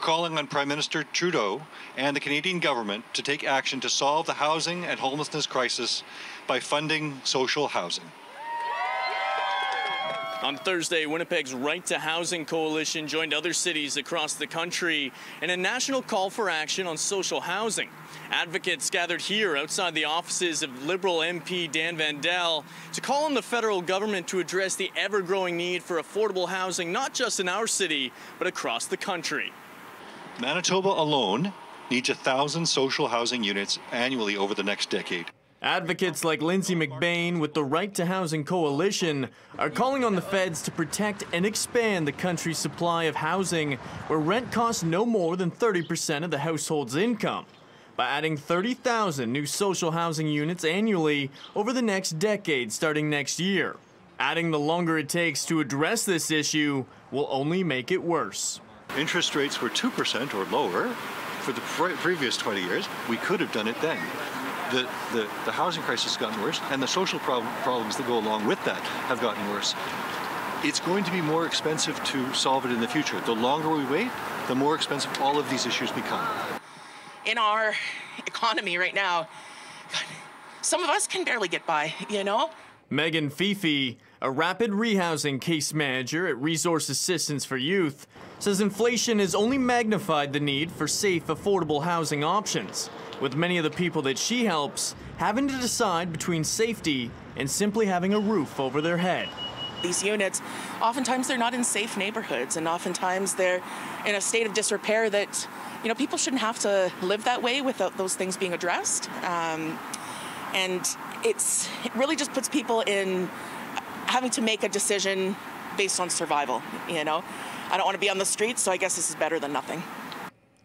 Calling on Prime Minister Trudeau and the Canadian government to take action to solve the housing and homelessness crisis by funding social housing. On Thursday, Winnipeg's Right to Housing Coalition joined other cities across the country in a national call for action on social housing. Advocates gathered here outside the offices of Liberal MP Dan Vandal to call on the federal government to address the ever-growing need for affordable housing, not just in our city, but across the country. Manitoba alone needs 1,000 social housing units annually over the next decade. Advocates like Lindsay McBain with the Right to Housing Coalition are calling on the feds to protect and expand the country's supply of housing where rent costs no more than 30% of the household's income by adding 30,000 new social housing units annually over the next decade starting next year. Adding the longer it takes to address this issue will only make it worse. Interest rates were 2% or lower for the previous 20 years. We could have done it then. The housing crisis has gotten worse, and the social problems that go along with that have gotten worse. It's going to be more expensive to solve it in the future. The longer we wait, the more expensive all of these issues become. In our economy right now, some of us can barely get by, you know? Megan Fifi, a rapid rehousing case manager at Resource Assistance for Youth, says inflation has only magnified the need for safe, affordable housing options, with many of the people that she helps having to decide between safety and simply having a roof over their head. These units, oftentimes they're not in safe neighborhoods, and oftentimes they're in a state of disrepair that, you know, people shouldn't have to live that way without those things being addressed. And it really just puts people in having to make a decision based on survival, you know. I don't want to be on the streets, so I guess this is better than nothing.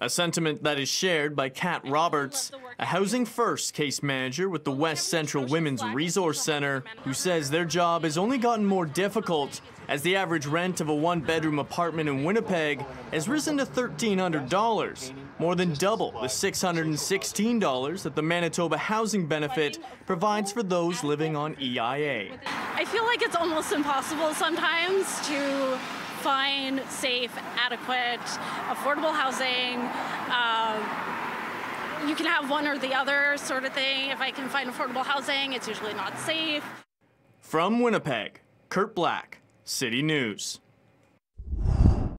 A sentiment that is shared by Kat Roberts, a Housing First case manager with the West Central Women's Resource Center, who says their job has only gotten more difficult as the average rent of a one-bedroom apartment in Winnipeg has risen to $1,300, more than double the $616 that the Manitoba Housing Benefit provides for those living on EIA. I feel like it's almost impossible sometimes to find safe, adequate, affordable housing. You can have one or the other sort of thing. If I can find affordable housing, it's usually not safe. From Winnipeg, Kurt Black, City News.